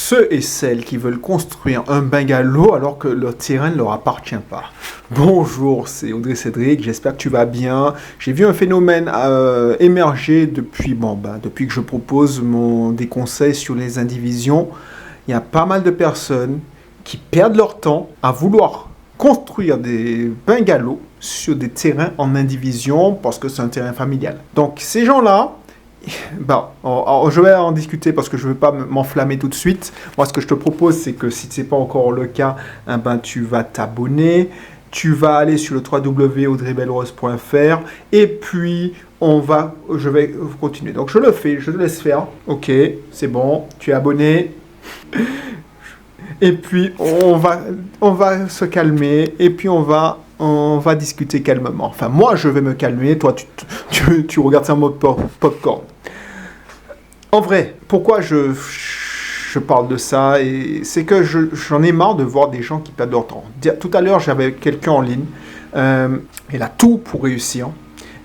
ceux et celles qui veulent construire un bungalow alors que leur terrain ne leur appartient pas. Bonjour, c'est Audrey Cédric, j'espère que tu vas bien. J'ai vu un phénomène émerger depuis que je propose des conseils sur les indivisions. Il y a pas mal de personnes qui perdent leur temps à vouloir construire des bungalows sur des terrains en indivision parce que c'est un terrain familial. Donc ces gens-là, je vais en discuter parce que je ne veux pas m'enflammer tout de suite. Moi, ce que je te propose, c'est que si ce n'est pas encore le cas, tu vas t'abonner. Tu vas aller sur le www.audreybelrose.fr et puis je vais continuer. Donc, je le fais, je te laisse faire. Ok, c'est bon, tu es abonné. Et puis, on va se calmer et puis on va discuter calmement. Enfin, moi, je vais me calmer. Toi, tu regardes ça en mode popcorn. En vrai, pourquoi je parle de ça, et c'est que j'en ai marre de voir des gens qui perdent leur temps. Tout à l'heure, j'avais quelqu'un en ligne. Elle a tout pour réussir.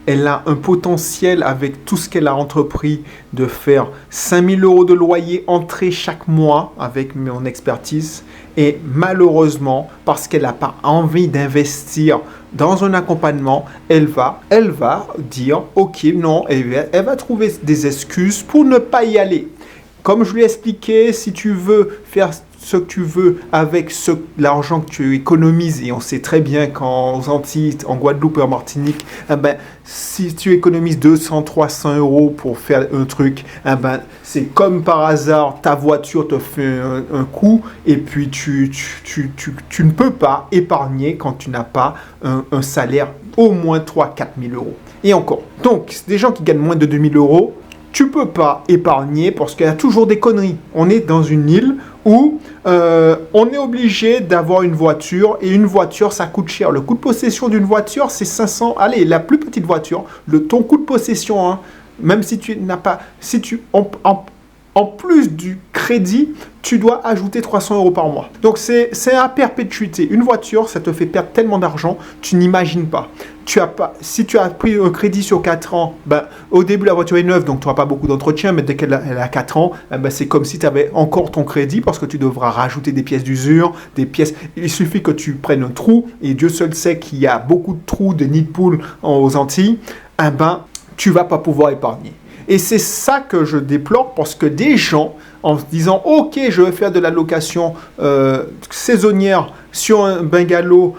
Elle a un potentiel avec tout ce qu'elle a entrepris de faire 5 000 € de loyer entrée chaque mois avec mon expertise. Et malheureusement, parce qu'elle n'a pas envie d'investir dans un accompagnement, elle va dire « Ok, non », elle va trouver des excuses pour ne pas y aller. Comme je lui ai expliqué, si tu veux faire ce que tu veux avec l'argent que tu économises, et on sait très bien qu'en Antilles, en Guadeloupe et en Martinique, si tu économises 200-300 € pour faire un truc, c'est comme par hasard, ta voiture te fait un coup, et puis tu ne peux pas épargner quand tu n'as pas un salaire au moins 3-4 000 €. Et encore. Donc, des gens qui gagnent moins de 2 000 €, tu ne peux pas épargner parce qu'il y a toujours des conneries. On est dans une île où on est obligé d'avoir une voiture, et une voiture, ça coûte cher. Le coût de possession d'une voiture, c'est 500. Allez, la plus petite voiture, ton coût de possession, même si tu n'as pas... En plus du crédit, tu dois ajouter 300 € par mois. Donc, c'est à perpétuité. Une voiture, ça te fait perdre tellement d'argent, tu n'imagines pas. Si tu as pris un crédit sur 4 ans, au début, la voiture est neuve, donc tu n'auras pas beaucoup d'entretien, mais dès qu'elle a 4 ans, c'est comme si tu avais encore ton crédit parce que tu devras rajouter des pièces d'usure, des pièces... Il suffit que tu prennes un trou, et Dieu seul sait qu'il y a beaucoup de trous de nids de poules aux Antilles, tu ne vas pas pouvoir épargner. Et c'est ça que je déplore, parce que des gens, en se disant « Ok, je vais faire de la location saisonnière sur un bungalow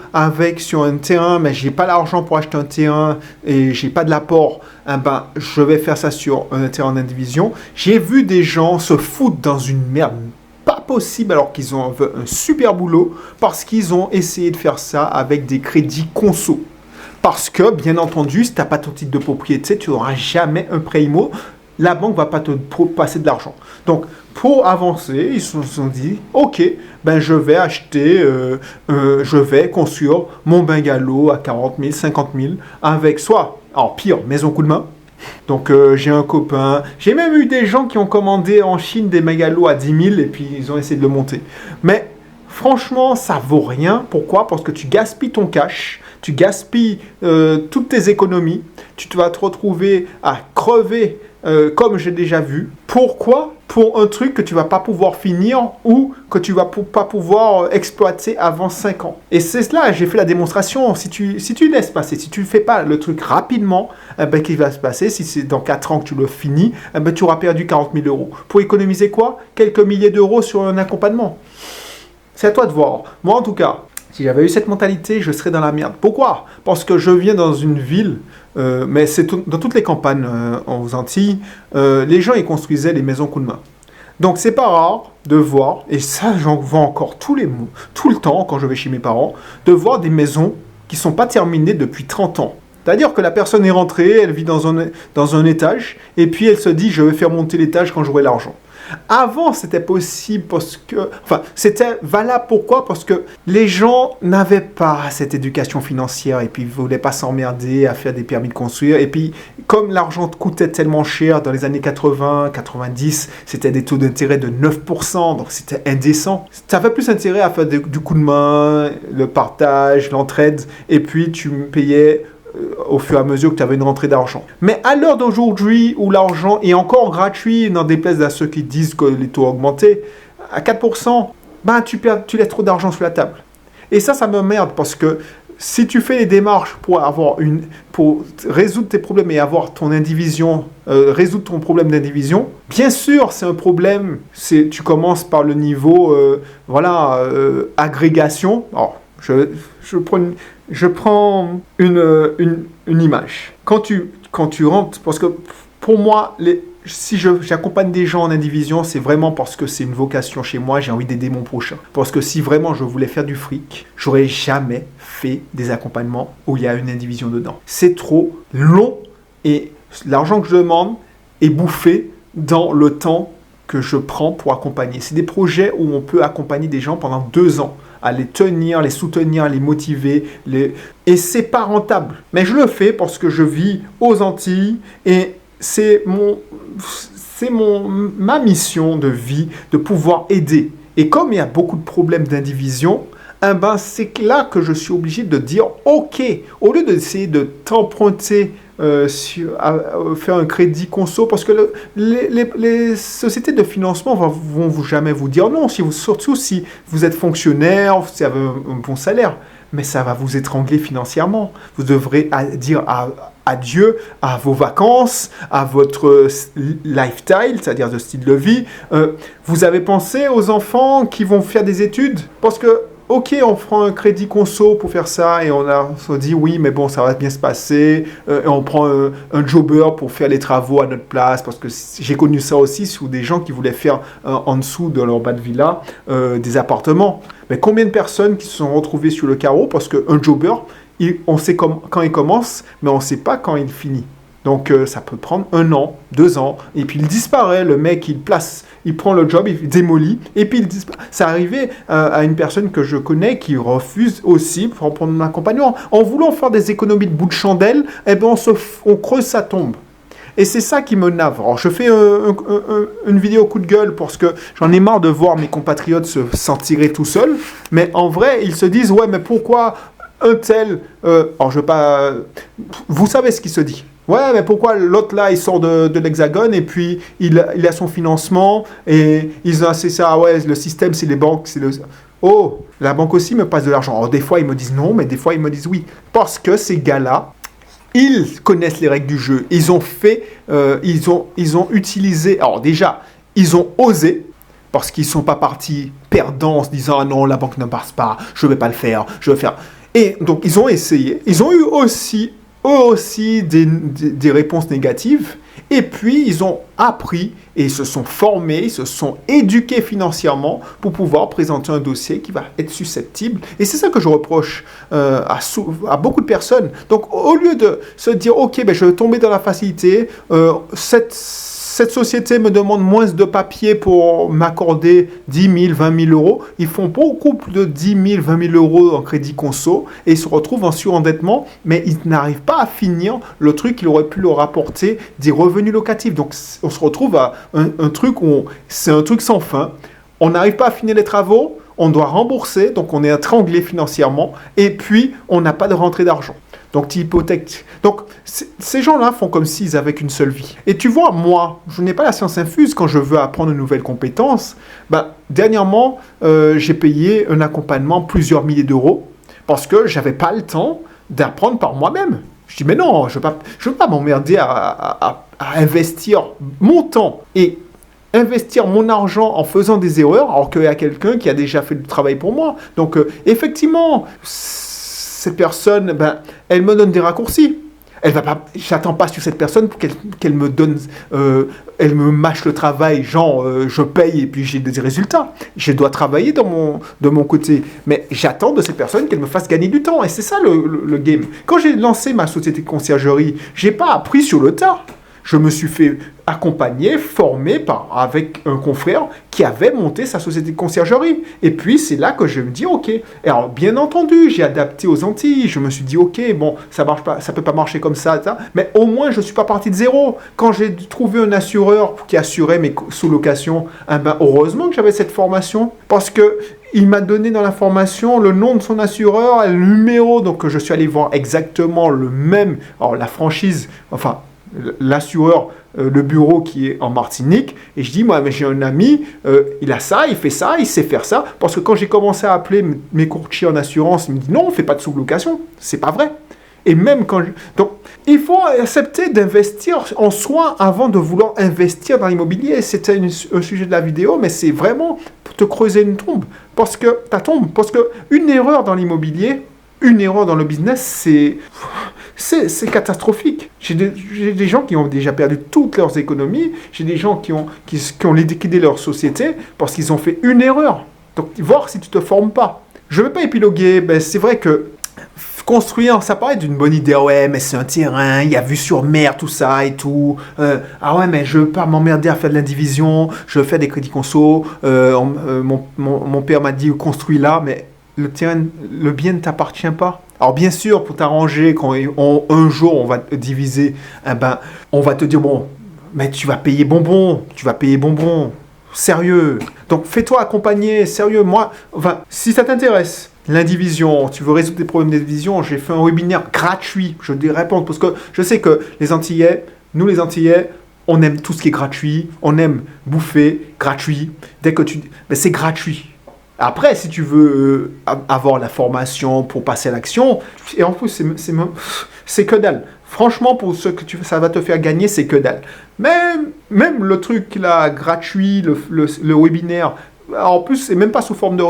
sur un terrain, mais je n'ai pas l'argent pour acheter un terrain et je n'ai pas de l'apport, je vais faire ça sur un terrain en indivision. » J'ai vu des gens se foutre dans une merde pas possible alors qu'ils ont un super boulot, parce qu'ils ont essayé de faire ça avec des crédits conso. Parce que, bien entendu, si tu n'as pas ton titre de propriété, tu n'auras jamais un prêt IMO. La banque ne va pas te passer de l'argent. Donc, pour avancer, ils se sont dit, ok, je vais acheter, je vais construire mon bungalow à 40 000, 50 000, avec maison coup de main. Donc, j'ai un copain. J'ai même eu des gens qui ont commandé en Chine des bungalows à 10 000 et puis ils ont essayé de le monter. Mais franchement, ça vaut rien. Pourquoi ? Parce que tu gaspilles ton cash. Tu gaspilles toutes tes économies, tu vas te retrouver à crever comme j'ai déjà vu. Pourquoi ? Pour un truc que tu ne vas pas pouvoir finir ou que tu ne vas pas pouvoir exploiter avant 5 ans. Et c'est cela, j'ai fait la démonstration. Si tu laisses passer, si tu ne fais pas le truc rapidement, qu'est-ce qui va se passer ? Si c'est dans 4 ans que tu le finis, tu auras perdu 40 000 €. Pour économiser quoi ? Quelques milliers d'euros sur un accompagnement. C'est à toi de voir. Moi, en tout cas, si j'avais eu cette mentalité, je serais dans la merde. Pourquoi ? Parce que je viens dans une ville, mais c'est dans toutes les campagnes aux Antilles, les gens ils construisaient les maisons coup de main. Donc c'est pas rare de voir, et ça j'en vois encore tout le temps quand je vais chez mes parents, de voir des maisons qui ne sont pas terminées depuis 30 ans. C'est-à-dire que la personne est rentrée, elle vit dans un étage, et puis elle se dit je vais faire monter l'étage quand j'aurai l'argent. Avant, c'était possible c'était valable. Pourquoi ? Parce que les gens n'avaient pas cette éducation financière et puis ils ne voulaient pas s'emmerder à faire des permis de construire. Et puis, comme l'argent coûtait tellement cher dans les années 80, 90, c'était des taux d'intérêt de 9%, donc c'était indécent. Ça fait plus intérêt à faire du coup de main, le partage, l'entraide, et puis tu payais au fur et à mesure que tu avais une rentrée d'argent. Mais à l'heure d'aujourd'hui où l'argent est encore gratuit, n'en déplaise à ceux qui disent que les taux ont augmenté, à 4%, ben tu laisses trop d'argent sur la table. Et ça m'emmerde parce que si tu fais les démarches pour résoudre tes problèmes et avoir ton indivision, résoudre ton problème d'indivision, bien sûr, c'est un problème. Tu commences par le niveau, agrégation. Alors, je prends une image. Quand tu rentres, parce que pour moi, si j'accompagne des gens en indivision, c'est vraiment parce que c'est une vocation chez moi, j'ai envie d'aider mon prochain. Parce que si vraiment je voulais faire du fric, j'aurais jamais fait des accompagnements où il y a une indivision dedans. C'est trop long et l'argent que je demande est bouffé dans le temps que je prends pour accompagner. C'est des projets où on peut accompagner des gens pendant 2 ans, à les tenir, les soutenir, les motiver, et c'est pas rentable. Mais je le fais parce que je vis aux Antilles et c'est ma mission de vie de pouvoir aider. Et comme il y a beaucoup de problèmes d'indivision, c'est là que je suis obligé de dire ok, au lieu d'essayer de t'emprunter faire un crédit conso, parce que les sociétés de financement vont jamais vous dire non, surtout si vous êtes fonctionnaire, si vous avez un bon salaire, mais ça va vous étrangler financièrement. Vous devrez dire adieu à vos vacances, à votre lifestyle, c'est-à-dire de style de vie. Vous avez pensé aux enfants qui vont faire des études, parce que ok, on prend un crédit conso pour faire ça et on se dit oui, mais bon, ça va bien se passer. Et on prend un jobber pour faire les travaux à notre place, parce que j'ai connu ça aussi sur des gens qui voulaient faire en dessous de leur bas de villa des appartements. Mais combien de personnes qui se sont retrouvées sur le carreau parce qu'un jobber, on sait quand il commence, mais on ne sait pas quand il finit. Donc ça peut prendre 1 an, 2 ans, et puis il disparaît, le mec il prend le job, il démolit, et puis il disparaît. Ça arrivait à une personne que je connais qui refuse aussi pour prendre un accompagnement. En voulant faire des économies de bout de chandelle, on creuse sa tombe. Et c'est ça qui me navre. Alors je fais une vidéo coup de gueule parce que j'en ai marre de voir mes compatriotes s'en tirer tout seuls, mais en vrai, ils se disent, ouais, mais pourquoi un tel... alors je veux pas... Vous savez ce qui se dit. Ouais, mais pourquoi l'autre là, il sort de l'Hexagone et puis il a son financement et c'est ça, ouais, le système, c'est les banques, Oh, la banque aussi me passe de l'argent. Alors des fois, ils me disent non, mais des fois, ils me disent oui. Parce que ces gars-là, ils connaissent les règles du jeu. Ils ont utilisé... Alors déjà, ils ont osé, parce qu'ils ne sont pas partis perdants en se disant « Ah non, la banque ne passe pas, je ne vais pas le faire, je vais faire... » Et donc, ils ont essayé. Ils ont eu aussi des réponses négatives. Et puis, ils ont appris et ils se sont formés, ils se sont éduqués financièrement pour pouvoir présenter un dossier qui va être susceptible. Et c'est ça que je reproche à beaucoup de personnes. Donc, au lieu de se dire, OK, je vais tomber dans la facilité, cette société me demande moins de papier pour m'accorder 10 000, 20 000 euros. Ils font beaucoup plus de 10 000, 20 000 euros en crédit conso et ils se retrouvent en surendettement, mais ils n'arrivent pas à finir le truc qui aurait pu leur apporter des revenus locatifs. Donc, on se retrouve à un truc où c'est un truc sans fin. On n'arrive pas à finir les travaux, on doit rembourser, donc on est étranglé financièrement et puis on n'a pas de rentrée d'argent. Donc, tu hypothèques. Donc, ces gens-là font comme s'ils avaient qu'une seule vie. Et tu vois, moi, je n'ai pas la science infuse quand je veux apprendre une nouvelle compétence. Dernièrement, j'ai payé un accompagnement plusieurs milliers d'euros parce que je n'avais pas le temps d'apprendre par moi-même. Je dis, mais non, je ne veux pas m'emmerder à investir mon temps et investir mon argent en faisant des erreurs alors qu'il y a quelqu'un qui a déjà fait le travail pour moi. Donc, effectivement... Cette personne, elle me donne des raccourcis. J'attends pas sur cette personne pour qu'elle me donne, elle me mâche le travail, genre je paye et puis j'ai des résultats. Je dois travailler de mon côté, mais j'attends de cette personne qu'elle me fasse gagner du temps. Et c'est ça le game. Quand j'ai lancé ma société de conciergerie, j'ai pas appris sur le tas. Je me suis fait accompagner, former avec un confrère qui avait monté sa société de conciergerie. Et puis, c'est là que je me dis, OK. Alors, bien entendu, j'ai adapté aux Antilles. Je me suis dit, OK, bon, ça marche pas, ça peut pas marcher comme ça. Mais au moins, je suis pas parti de zéro. Quand j'ai trouvé un assureur qui assurait mes sous-locations, heureusement que j'avais cette formation. Parce que il m'a donné dans la formation le nom de son assureur et le numéro. Donc, je suis allé voir exactement le même. Alors, la franchise, l'assureur, le bureau qui est en Martinique, et je dis, moi, mais j'ai un ami, il a ça, il fait ça, il sait faire ça, parce que quand j'ai commencé à appeler mes courtiers en assurance, ils me disent, non, on ne fait pas de sous-location, c'est pas vrai. Et même quand... Donc, il faut accepter d'investir en soi avant de vouloir investir dans l'immobilier. C'était un sujet de la vidéo, mais c'est vraiment pour te creuser une tombe. Parce que une erreur dans l'immobilier, une erreur dans le business, c'est catastrophique. J'ai des gens qui ont déjà perdu toutes leurs économies. J'ai des gens qui ont liquidé leur société parce qu'ils ont fait une erreur. Donc, voir si tu ne te formes pas. Je ne vais pas épiloguer, mais c'est vrai que construire, ça paraît d'une bonne idée. Ouais, mais c'est un terrain, il y a vue sur mer, tout ça et tout. Ah ouais, mais je veux pas m'emmerder à faire de l'indivision. Je veux faire des crédits conso. Mon père m'a dit construis là, mais le terrain, le bien ne t'appartient pas. Alors bien sûr, pour t'arranger, quand un jour on va te diviser, on va te dire bon, mais tu vas payer bonbon, sérieux. Donc fais-toi accompagner, sérieux. Moi, si ça t'intéresse. L'indivision, tu veux résoudre des problèmes d'indivision, j'ai fait un webinaire gratuit, je vais répondre, parce que je sais que les Antillais, on aime tout ce qui est gratuit, on aime bouffer gratuit, mais c'est gratuit. Après, si tu veux avoir la formation pour passer à l'action, et en plus, c'est que dalle. Franchement, pour ce que ça va te faire gagner, c'est que dalle. Même le truc là, gratuit, le webinaire, en plus, c'est même pas sous forme de...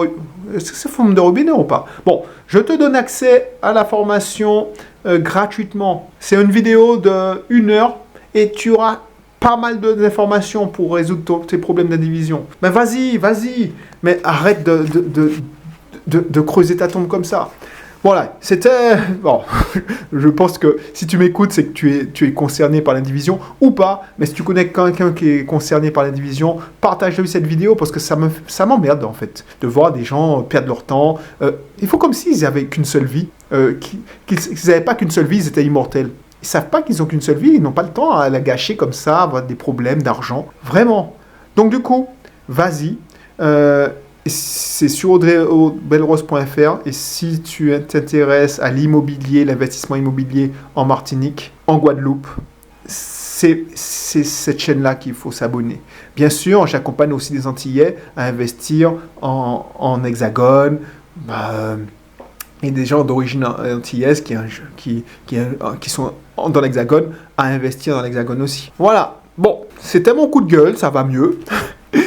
Est-ce que c'est sous forme de webinaire ou pas? Bon, je te donne accès à la formation gratuitement. C'est une vidéo de 1 heure et tu auras pas mal d'informations pour résoudre tes problèmes d'indivision. Mais vas-y. Mais arrête de creuser ta tombe comme ça. Voilà, c'était... Bon, je pense que si tu m'écoutes, c'est que tu es concerné par l'indivision ou pas. Mais si tu connais quelqu'un qui est concerné par l'indivision, partage-lui cette vidéo parce que ça m'emmerde en fait de voir des gens perdre leur temps. Il faut comme s'ils n'avaient qu'une seule vie. Qu'ils n'avaient pas qu'une seule vie, ils étaient immortels. Ils ne savent pas qu'ils n'ont qu'une seule vie, ils n'ont pas le temps à la gâcher comme ça, avoir des problèmes d'argent. Vraiment. Donc du coup, vas-y. C'est sur audreybelrose.fr et si tu t'intéresses à l'immobilier, l'investissement immobilier en Martinique, en Guadeloupe, c'est cette chaîne-là qu'il faut s'abonner. Bien sûr, j'accompagne aussi des Antillais à investir en hexagone, et des gens d'origine antillaise qui sont dans l'hexagone à investir dans l'hexagone aussi. Voilà, bon, c'était mon coup de gueule, ça va mieux.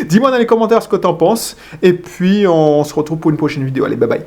Dis-moi dans les commentaires ce que t'en penses. Et puis, on se retrouve pour une prochaine vidéo. Allez, bye bye.